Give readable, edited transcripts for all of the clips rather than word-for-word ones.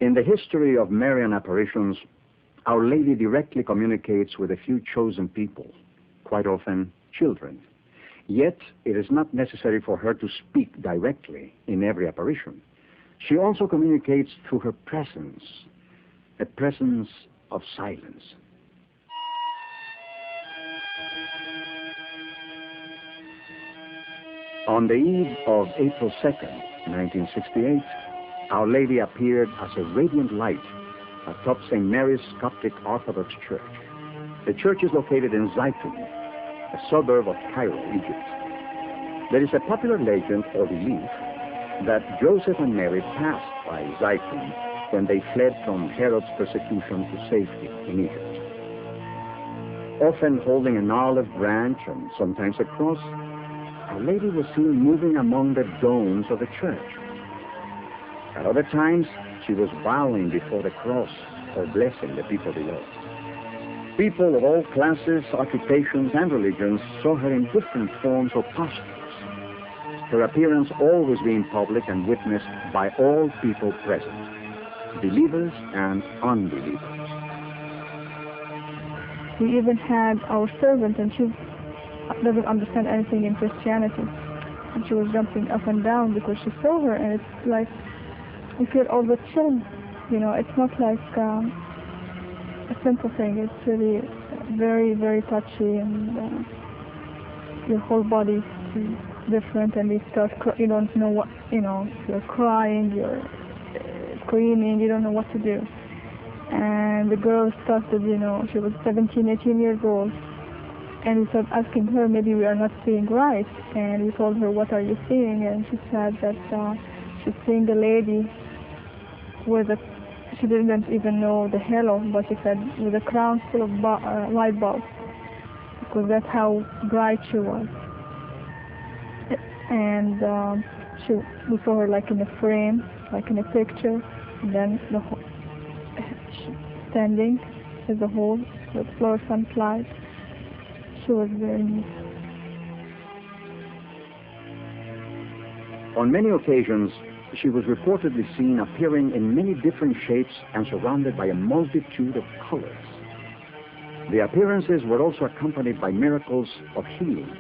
In the history of Marian apparitions, Our Lady directly communicates with a few chosen people, quite often children. Yet, it is not necessary for her to speak directly in every apparition. She also communicates through her presence, a presence of silence. On the eve of April 2nd, 1968, Our Lady appeared as a radiant light atop St. Mary's Coptic Orthodox Church. The church is located in Zaytun, a suburb of Cairo, Egypt. There is a popular legend or belief that Joseph and Mary passed by Zaytun when they fled from Herod's persecution to safety in Egypt. Often holding an olive branch and sometimes a cross, Our Lady was seen moving among the domes of the church. At other times, she was bowing before the cross or blessing the people below. People of all classes, occupations, and religions saw her in different forms or postures, her appearance always being public and witnessed by all people present, believers and unbelievers. We even had our servant, and she doesn't understand anything in Christianity. And she was jumping up and down because she saw her, and it's like, you feel all the chill. You know, it's not like a simple thing. It's really very, very touchy, and your whole body is different, and you don't know what, you know, you're crying, you're screaming, you don't know what to do. And the girl started, you know, she was 17, 18 years old, and we started asking her, maybe we are not seeing right. And we told her, what are you seeing? And she said that she's seeing a lady with a, she didn't even know the halo, but she said with a crown full of light bulbs, because that's how bright she was. And we saw her like in a frame, like in a picture, and then the whole, standing as a whole with fluorescent light. She was very neat. On many occasions, she was reportedly seen appearing in many different shapes and surrounded by a multitude of colors. The appearances were also accompanied by miracles of healing,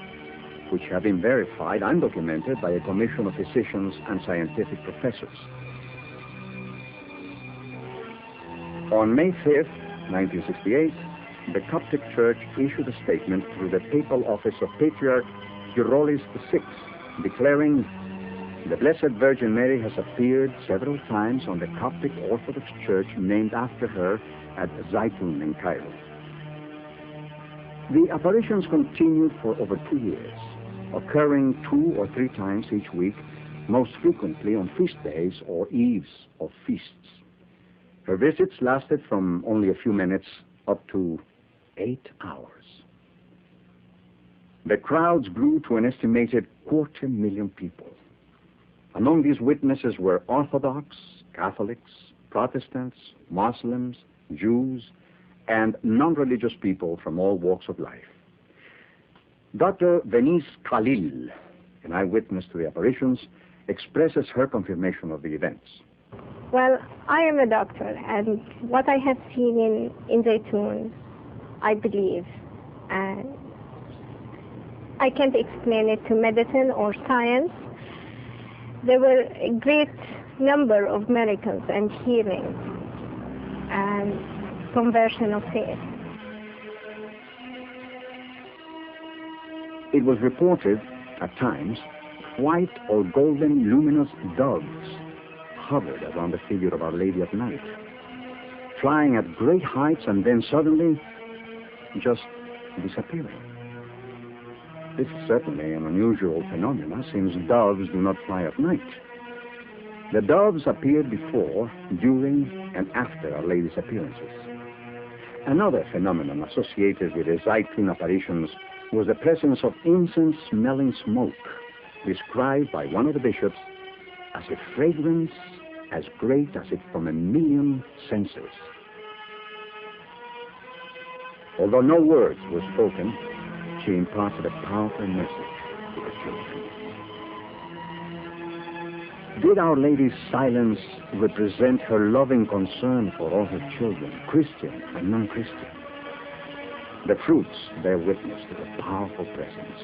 which have been verified and documented by a commission of physicians and scientific professors. On May 5th, 1968, the Coptic Church issued a statement through the papal office of Patriarch Kyrillos VI, declaring, "The Blessed Virgin Mary has appeared several times on the Coptic Orthodox Church named after her at Zaytun in Cairo." The apparitions continued for over 2 years, occurring 2 or 3 times each week, most frequently on feast days or eves of feasts. Her visits lasted from only a few minutes up to 8 hours. The crowds grew to an estimated 250,000 people. Among these witnesses were Orthodox, Catholics, Protestants, Muslims, Jews, and non-religious people from all walks of life. Dr. Venice Khalil, an eyewitness to the apparitions, expresses her confirmation of the events. Well, I am a doctor, and what I have seen in Zaytun, I believe. And I can't explain it to medicine or science. There were a great number of miracles and healings and conversion of faith. It was reported, at times, white or golden luminous doves hovered around the figure of Our Lady at night, flying at great heights and then suddenly just disappearing. This is certainly an unusual phenomenon, since doves do not fly at night. The doves appeared before, during, and after Our Lady's appearances. Another phenomenon associated with the Zaytun apparitions was the presence of incense-smelling smoke, described by one of the bishops as a fragrance as great as if from 1,000,000 censers. Although no words were spoken, she imparted a powerful message to the children. Did Our Lady's silence represent her loving concern for all her children, Christian and non-Christian? The fruits bear witness to the powerful presence.